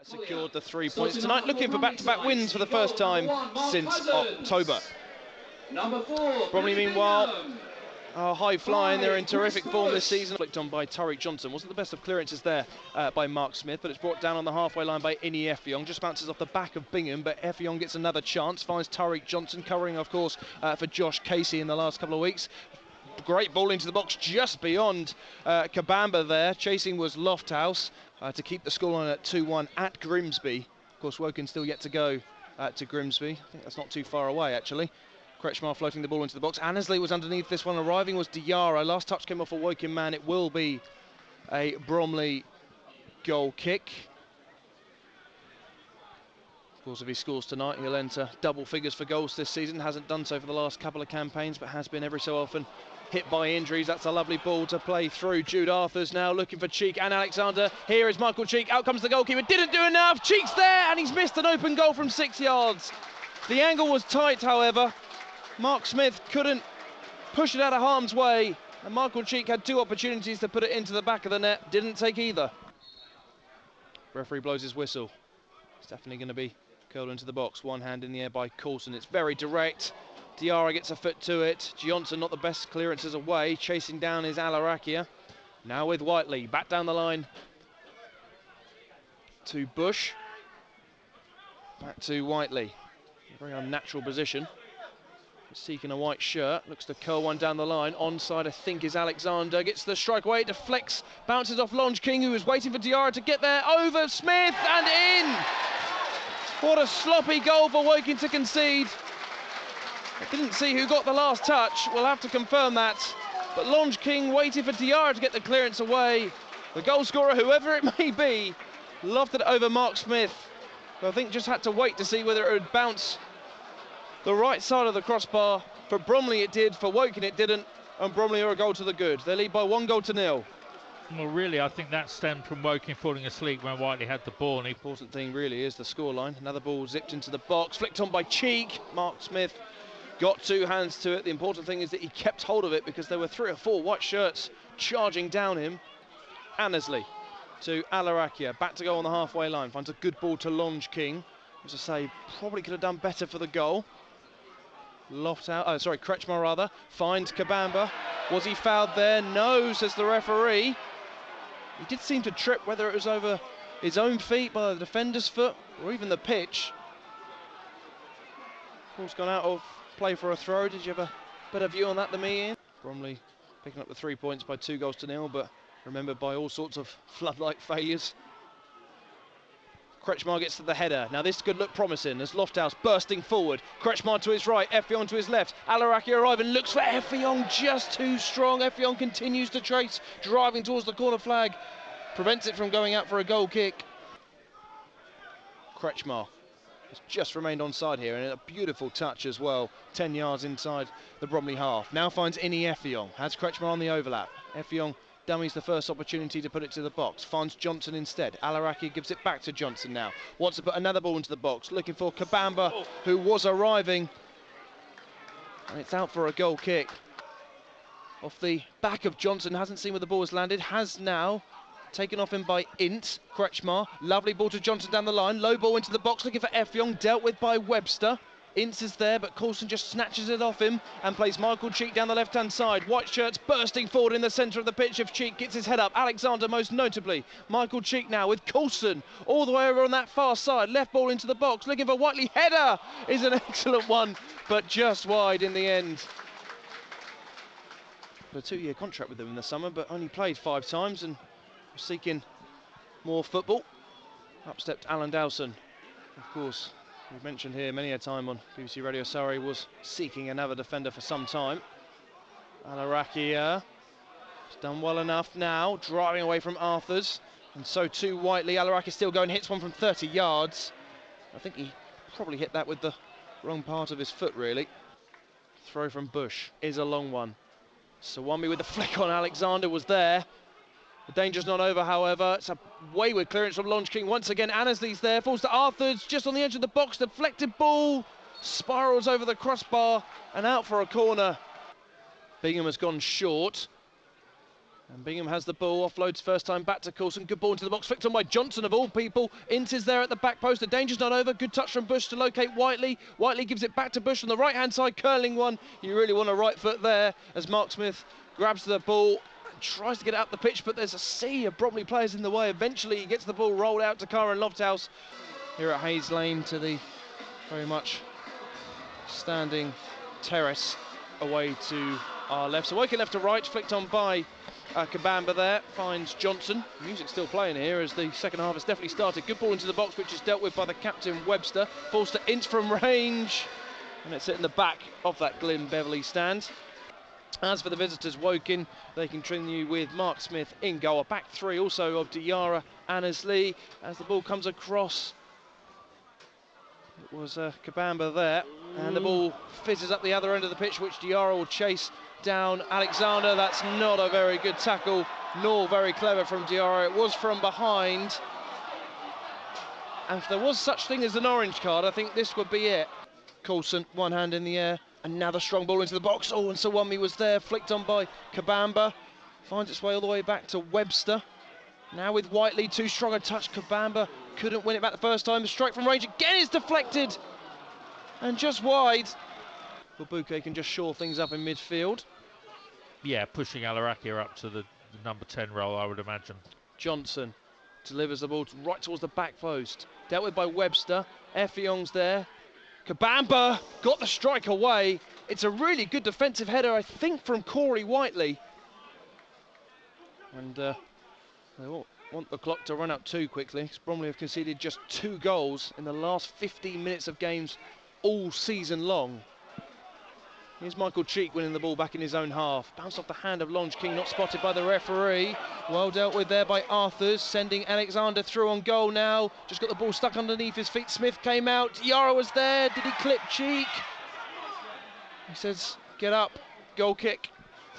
secured the 3 points tonight, looking for back-to-back wins for the first time since October. Bromley, meanwhile, are high-flying. They're in terrific form this season. Flicked on by Tariq Johnson. Wasn't the best of clearances there by Mark Smith, but it's brought down on the halfway line by Ini Effiong. Just bounces off the back of Bingham, but Effiong gets another chance. Finds Tariq Johnson, covering, of course, for Josh Casey in the last couple of weeks. Great ball into the box just beyond Kabamba there. Chasing was Lofthouse to keep the scoreline at 2-1 at Grimsby. Of course, Woking still yet to go to Grimsby. I think that's not too far away, actually. Kretschmar floating the ball into the box. Annesley was underneath this one. Arriving was Diarra. Last touch came off a Woking man. It will be a Bromley goal kick. Of course, if he scores tonight, he'll enter double figures for goals this season. Hasn't done so for the last couple of campaigns, but has been every so often hit by injuries. That's a lovely ball to play through. Jude Arthurs now looking for Cheek and Alexander. Here is Michael Cheek. Out comes the goalkeeper. Didn't do enough. Cheek's there, and he's missed an open goal from 6 yards. The angle was tight, however. Mark Smith couldn't push it out of harm's way, and Michael Cheek had two opportunities to put it into the back of the net. Didn't take either. Referee blows his whistle. It's definitely going to be curled into the box. One hand in the air by Coulson. It's very direct. Diarra gets a foot to it. Johnson not the best clearances away. Chasing down is Alarakia. Now with Whiteley. Back down the line to Bush. Back to Whiteley. A very unnatural position. Seeking a white shirt. Looks to curl one down the line. Onside, I think, is Alexander. Gets the strike away. Deflects. Bounces off Longe King, who was waiting for Diarra to get there. Over Smith and in. What a sloppy goal for Woking to concede. I didn't see who got the last touch. We'll have to confirm that. But Longe King waiting for Diarra to get the clearance away. The goal scorer, whoever it may be, lofted it over Mark Smith, who I think just had to wait to see whether it would bounce the right side of the crossbar. For Bromley it did, for Woking it didn't, and Bromley are a goal to the good. They lead by 1-0. Well, really, I think that stemmed from Woking falling asleep when Whiteley had the ball. The important thing really is the scoreline. Another ball zipped into the box, flicked on by Cheek. Mark Smith got two hands to it. The important thing is that he kept hold of it, because there were 3 or 4 white shirts charging down him. Annesley to Alarakia, back to go on the halfway line. Finds a good ball to Longe King. As I say, probably could have done better for the goal. Kretschmar rather, finds Kabamba. Was he fouled there? No, says the referee. He did seem to trip, whether it was over his own feet, by the defender's foot, or even the pitch. Ball's gone out of play for a throw. Did you have a better view on that than me, Ian? Bromley picking up the 3 points by 2-0, but remembered by all sorts of floodlight failures. Kretschmar gets to the header. Now this could look promising as Lofthouse bursting forward. Kretschmar to his right, Effiong to his left. Alarakia arriving, looks for Effiong, just too strong. Effiong continues to trace, driving towards the corner flag. Prevents it from going out for a goal kick. Kretschmar has just remained onside here, and a beautiful touch as well. 10 yards inside the Bromley half. Now finds Ini Effiong. Has Kretschmar on the overlap. Effiong dummies the first opportunity to put it to the box. Finds Johnson instead. Alarakia gives it back to Johnson now. Wants to put another ball into the box. Looking for Kabamba, who was arriving. And it's out for a goal kick. Off the back of Johnson. Hasn't seen where the ball has landed. Has now taken off him by Ince. Kretschmar. Lovely ball to Johnson down the line. Low ball into the box. Looking for Effiong. Dealt with by Webster. Ince is there, but Coulson just snatches it off him and plays Michael Cheek down the left-hand side. White shirts bursting forward in the centre of the pitch if Cheek gets his head up. Alexander most notably. Michael Cheek now with Coulson all the way over on that far side. Left ball into the box, looking for Whiteley. Header is an excellent one, but just wide in the end. A 2-year contract with them in the summer, but only played 5 times and was seeking more football. Up stepped Alan Dowson, of course. We've mentioned here many a time on BBC Radio Surrey, was seeking another defender for some time. Alarakia has done well enough now, driving away from Arthurs, and so too Whiteley. Alarakia still going, hits one from 30 yards. I think he probably hit that with the wrong part of his foot, really. Throw from Bush is a long one. Sawambi with the flick on Alexander was there. The danger's not over, however. It's a wayward clearance from Longe King. Once again, Annesley's there. Falls to Arthurs, just on the edge of the box. Deflected ball. Spirals over the crossbar and out for a corner. Bingham has gone short. And Bingham has the ball, offloads first time back to Coulson. Good ball into the box, flicked on by Johnson of all people. Ince is there at the back post. The danger's not over. Good touch from Bush to locate Whiteley. Whiteley gives it back to Bush on the right hand side, curling one. You really want a right foot there as Mark Smith grabs the ball and tries to get it up the pitch, but there's a sea of Bromley players in the way. Eventually he gets the ball rolled out to Karen Lofthouse here at Hayes Lane, to the very much standing terrace away to our left. So working left to right, flicked on by Kabamba there, finds Johnson. Music's still playing here as the second half has definitely started. Good ball into the box, which is dealt with by the captain Webster. Falls to Ince from range, and it's in the back of that Glyn Beverley stand. As for the visitors, Woking, they continue with Mark Smith in goal. A back three also of Diarra, Annesley. As the ball comes across, it was Kabamba there, and the ball fizzes up the other end of the pitch, which Diarra will chase down Alexander. That's not a very good tackle, nor very clever from Diarra. It was from behind, and if there was such thing as an orange card, I think this would be it. Coulson, one hand in the air, another strong ball into the box. Oh, and Sawami was there, flicked on by Kabamba. Finds its way all the way back to Webster. Now with Whiteley, too strong a touch. Kabamba couldn't win it back the first time. The strike from range again is deflected and just wide. Wabuke can just shore things up in midfield. Yeah, pushing Alarakia up to the number 10 role, I would imagine. Johnson delivers the ball right towards the back post. Dealt with by Webster. Effiong's there. Kabamba got the strike away. It's a really good defensive header, I think, from Corey Whiteley. And they want the clock to run out too quickly, because Bromley have conceded just 2 goals in the last 15 minutes of games all season long. Here's Michael Cheek winning the ball back in his own half. Bounced off the hand of Longe King, not spotted by the referee. Well dealt with there by Arthurs, sending Alexander through on goal now. Just got the ball stuck underneath his feet. Smith came out. Diarra was there. Did he clip Cheek? He says, get up. Goal kick.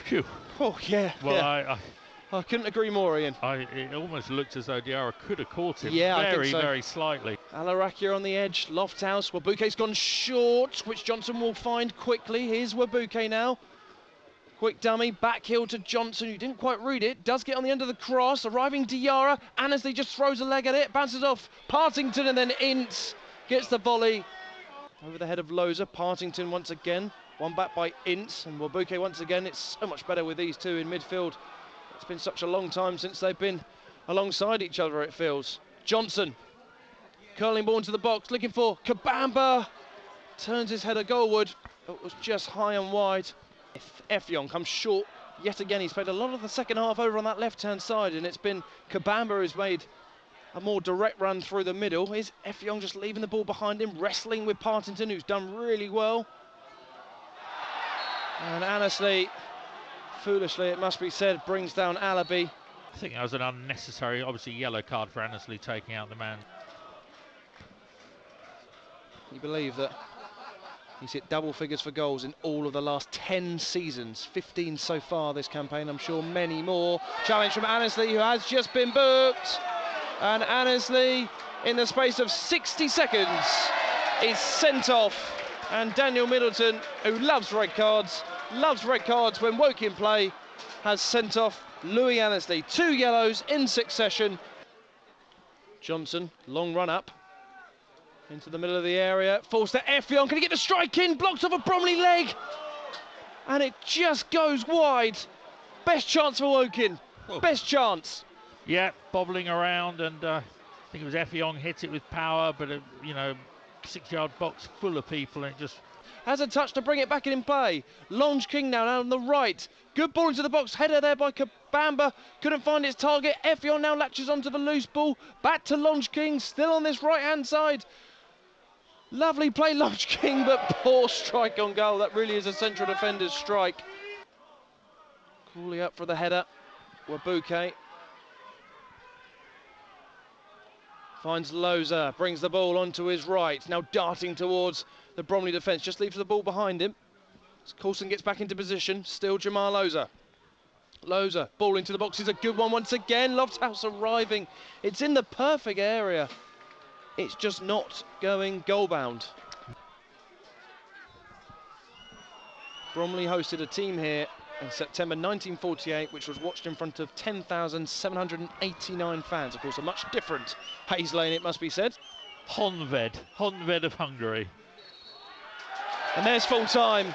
Phew. Oh, yeah. Well, yeah. I couldn't agree more, Ian. It almost looked as though Diarra could have caught him very, very slightly. Alarakia on the edge, Lofthouse. Wabuke's gone short, which Johnson will find quickly. Here's Wabuke now. Quick dummy, back heel to Johnson, who didn't quite read it. Does get on the end of the cross, arriving Diarra. Annesley just throws a leg at it, bounces off Partington, and then Ince gets the volley over the head of Loza. Partington once again, one back by Ince, and Wabuke once again. It's so much better with these two in midfield. It's been such a long time since they've been alongside each other, it feels. Johnson, curling ball into the box, looking for Kabamba. Turns his header goalward, but it was just high and wide. Effiong comes short yet again. He's played a lot of the second half over on that left-hand side, and it's been Kabamba who's made a more direct run through the middle. Is Effiong just leaving the ball behind him, wrestling with Partington, who's done really well. And Annesley, foolishly it must be said, brings down Alabi. I think that was an unnecessary, obviously, yellow card for Annesley taking out the man. You believe that he's hit double figures for goals in all of the last 10 seasons, 15 so far this campaign, I'm sure many more. Challenge from Annesley, who has just been booked. And Annesley, in the space of 60 seconds, is sent off. And Daniel Middleton, who loves red cards when Woking play, has sent off Louis Annesley. 2 yellows in succession. Johnson, long run up into the middle of the area, falls to Effiong. Can he get the strike in? Blocked off a Bromley leg, and it just goes wide. Best chance for Woking. Best chance. Yeah, bobbling around, and I think it was Effiong hit it with power, but you know, 6-yard box full of people, and it just has a touch to bring it back in play. Longe King now on the right. Good ball into the box. Header there by Kabamba. Couldn't find its target. Effiong now latches onto the loose ball. Back to Longe King, still on this right-hand side. Lovely play, Longe King, but poor strike on goal. That really is a central defender's strike. Coolly up for the header. Wabuke finds Loza, brings the ball onto his right. Now darting towards the Bromley defence, just leaves the ball behind him. As Coulson gets back into position, still Jamal Loza. Loza, ball into the box is a good one once again. Lofthouse arriving. It's in the perfect area. It's just not going goal-bound. Bromley hosted a team here in September 1948, which was watched in front of 10,789 fans. Of course, a much different Hayes Lane, it must be said. Honved of Hungary. And there's full time.